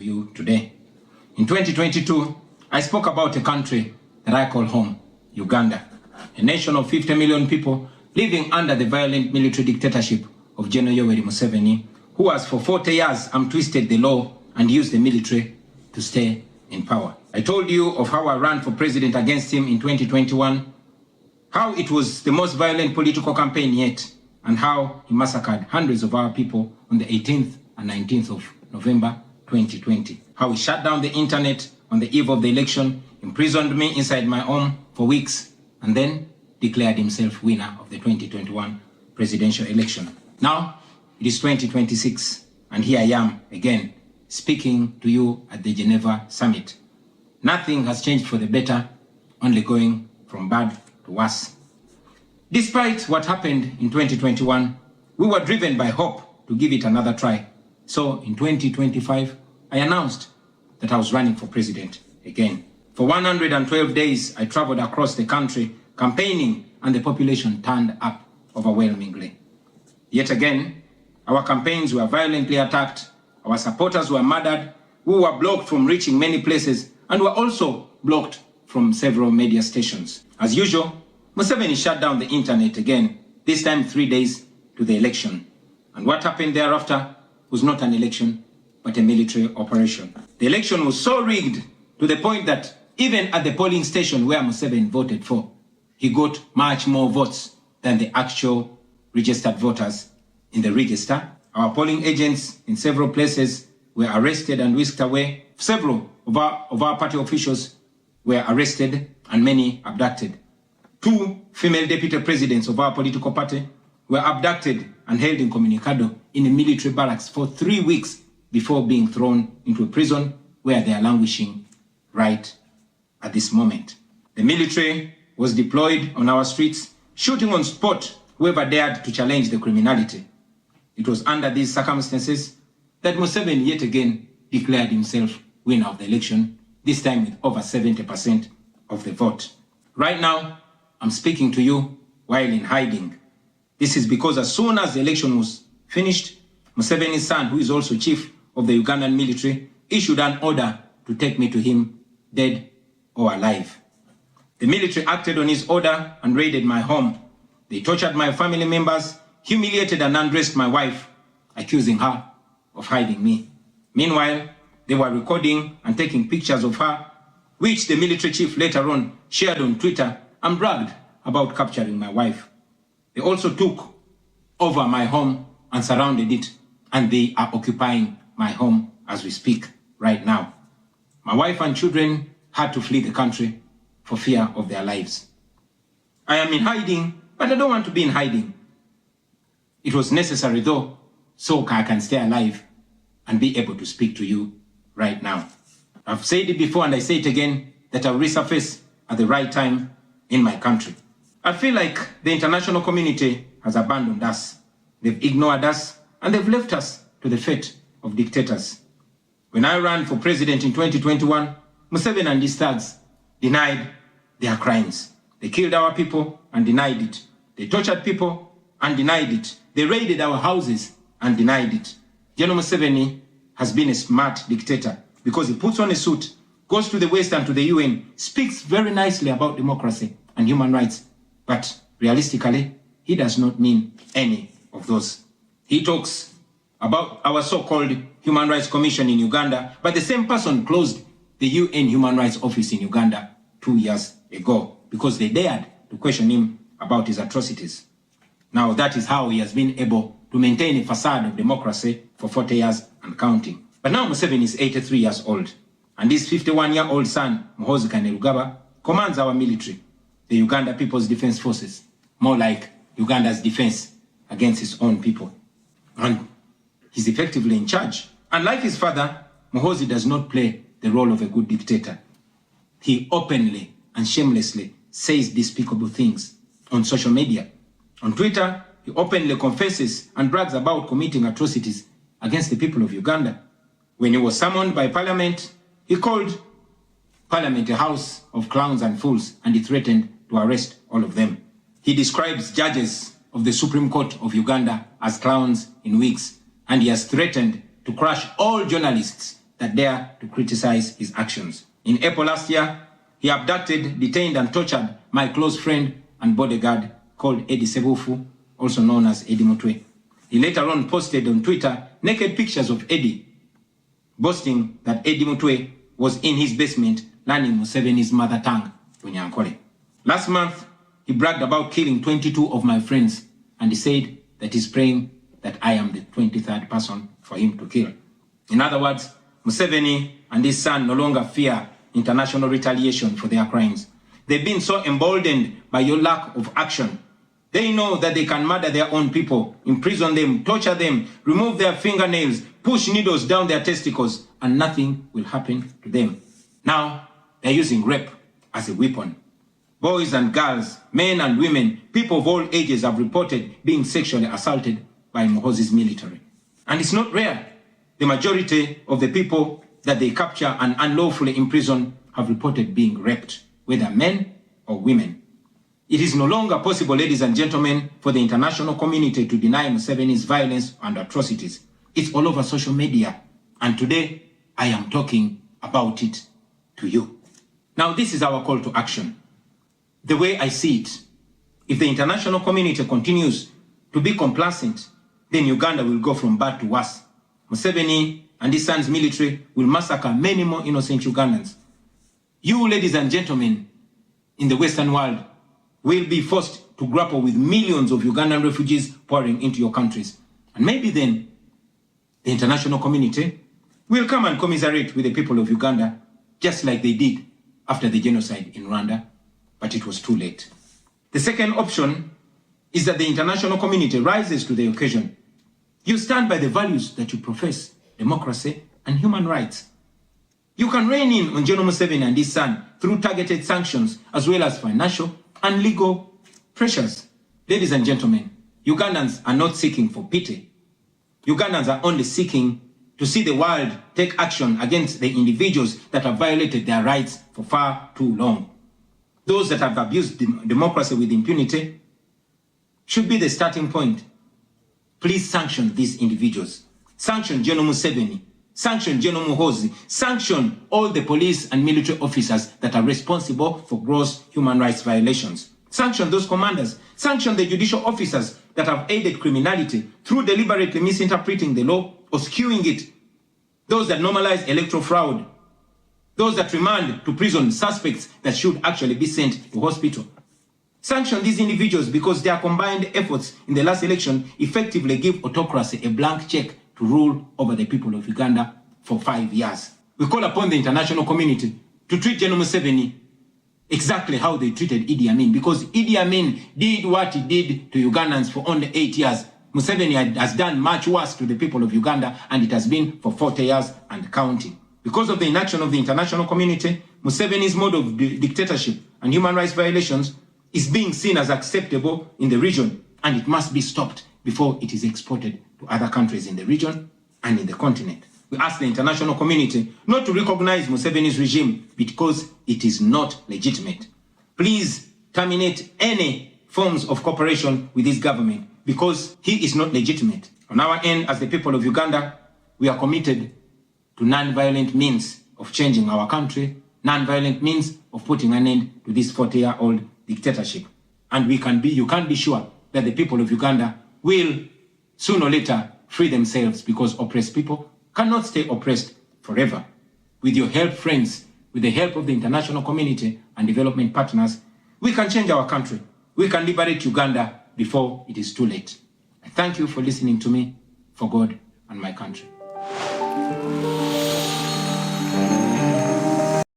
you today. In 2022, I spoke about a country that I call home, Uganda, a nation of 50 million people living under the violent military dictatorship of General Yoweri Museveni, who has for 40 years twisted the law and used the military to stay in power. I told you of how I ran for president against him in 2021, how it was the most violent political campaign yet, and how he massacred hundreds of our people on the 18th and 19th of November 2020. How he shut down the internet on the eve of the election, imprisoned me inside my home for weeks, and then declared himself winner of the 2021 presidential election. Now, it is 2026, and here I am again, speaking to you at the Geneva summit. Nothing has changed for the better, only going from bad to worse. Despite what happened in 2021, we were driven by hope to give it another try. So in 2025, I announced that I was running for president again. For 112 days, I traveled across the country campaigning, and the population turned up overwhelmingly. Yet again, our campaigns were violently attacked, our supporters were murdered, we were blocked from reaching many places, and were also blocked from several media stations. As usual, Museveni shut down the internet again, this time 3 days to the election. And what happened thereafter was not an election, but a military operation. The election was so rigged to the point that even at the polling station where Museveni voted for, he got much more votes than the actual registered voters in the register. Our polling agents in several places were arrested and whisked away. Several of our party officials were arrested and many abducted. 2 female deputy presidents of our political party were abducted and held in Communicado in a military barracks for 3 weeks before being thrown into a prison where they are languishing right at this moment. The military was deployed on our streets, shooting on spot whoever dared to challenge the criminality. It was under these circumstances that Museveni yet again declared himself winner of the election, this time with over 70% of the vote. Right now, I'm speaking to you while in hiding. This is because as soon as the election was finished, Museveni's son, who is also chief of the Ugandan military, issued an order to take me to him, dead or alive. The military acted on his order and raided my home. They tortured my family members, humiliated and undressed my wife, accusing her of hiding me. Meanwhile, they were recording and taking pictures of her, which the military chief later on shared on Twitter and bragged about capturing my wife. They also took over my home and surrounded it, and they are occupying my home as we speak right now. My wife and children had to flee the country for fear of their lives. I am in hiding, but I don't want to be in hiding. It was necessary though, so I can stay alive and be able to speak to you right now. I've said it before and I say it again, that I'll resurface at the right time in my country. I feel like the international community has abandoned us. They've ignored us and they've left us to the fate of dictators. When I ran for president in 2021, Museveni and his thugs denied their crimes. They killed our people and denied it. They tortured people and denied it. They raided our houses and denied it. General Museveni has been a smart dictator because he puts on a suit, goes to the West and to the UN, speaks very nicely about democracy and human rights, but realistically, he does not mean any of those. He talks about our so-called Human Rights Commission in Uganda, but the same person closed the UN Human Rights Office in Uganda 2 years ago because they dared to question him about his atrocities. Now that is how he has been able to maintain a facade of democracy for 40 years and counting. But now Museveni is 83 years old, and his 51-year-old son, Muhoozi Kainerugaba, commands our military, the Uganda People's Defense Forces, more like Uganda's defense against its own people. And he's effectively in charge. Unlike his father, Muhoozi does not play the role of a good dictator. He openly and shamelessly says despicable things on social media. On Twitter, he openly confesses and brags about committing atrocities against the people of Uganda. When he was summoned by Parliament, he called Parliament a house of clowns and fools, and he threatened to arrest all of them. He describes judges of the Supreme Court of Uganda as clowns in wigs, and he has threatened to crush all journalists that dare to criticize his actions. In April last year, he abducted, detained, and tortured my close friend and bodyguard called Eddie Sebufu, also known as Eddie Mutwe. He later on posted on Twitter naked pictures of Eddie, boasting that Eddie Mutwe was in his basement learning Museveni's mother tongue, Bunyankole. Last month, he bragged about killing 22 of my friends, and he said that he's praying that I am the 23rd person for him to kill. In other words, Museveni and his son no longer fear international retaliation for their crimes. They've been so emboldened by your lack of action. They know that they can murder their own people, imprison them, torture them, remove their fingernails, push needles down their testicles, and nothing will happen to them. Now, they're using rape as a weapon. Boys and girls, men and women, people of all ages have reported being sexually assaulted by Muhoozi's military. And it's not rare. The majority of the people that they capture and unlawfully imprison have reported being raped, whether men or women. It is no longer possible, ladies and gentlemen, for the international community to deny Museveni's violence and atrocities. It's all over social media. And today, I am talking about it to you. Now, this is our call to action. The way I see it, if the international community continues to be complacent, then Uganda will go from bad to worse. Museveni and his son's military will massacre many more innocent Ugandans. You, ladies and gentlemen, in the Western world, will be forced to grapple with millions of Ugandan refugees pouring into your countries. And maybe then, the international community will come and commiserate with the people of Uganda, just like they did after the genocide in Rwanda, but it was too late. The second option is that the international community rises to the occasion. You stand by the values that you profess, democracy and human rights. You can rein in on General Museveni and his son through targeted sanctions as well as financial and legal pressures. Ladies and gentlemen, Ugandans are not seeking for pity. Ugandans are only seeking to see the world take action against the individuals that have violated their rights for far too long. Those that have abused democracy with impunity should be the starting point. Please sanction these individuals. Sanction General Museveni. Sanction General Muhoozi. Sanction all the police and military officers that are responsible for gross human rights violations. Sanction those commanders. Sanction the judicial officers that have aided criminality through deliberately misinterpreting the law or skewing it. Those that normalize electoral fraud. Those that remand to prison suspects that should actually be sent to hospital. Sanction these individuals because their combined efforts in the last election effectively give autocracy a blank check to rule over the people of Uganda for 5 years. We call upon the international community to treat General Museveni exactly how they treated Idi Amin, because Idi Amin did what he did to Ugandans for only 8 years. Museveni has done much worse to the people of Uganda, and it has been for 40 years and counting. Because of the inaction of the international community, Museveni's mode of dictatorship and human rights violations is being seen as acceptable in the region, and it must be stopped before it is exported to other countries in the region and in the continent. We ask the international community not to recognize Museveni's regime because it is not legitimate. Please terminate any forms of cooperation with this government because he is not legitimate. On our end, as the people of Uganda, we are committed to non-violent means of changing our country, non-violent means of putting an end to this 40-year-old dictatorship. And you can be sure that the people of Uganda will sooner or later free themselves, because oppressed people cannot stay oppressed forever. With your help, friends, with the help of the international community and development partners, we can change our country. We can liberate Uganda before it is too late. I thank you for listening to me, for God and my country.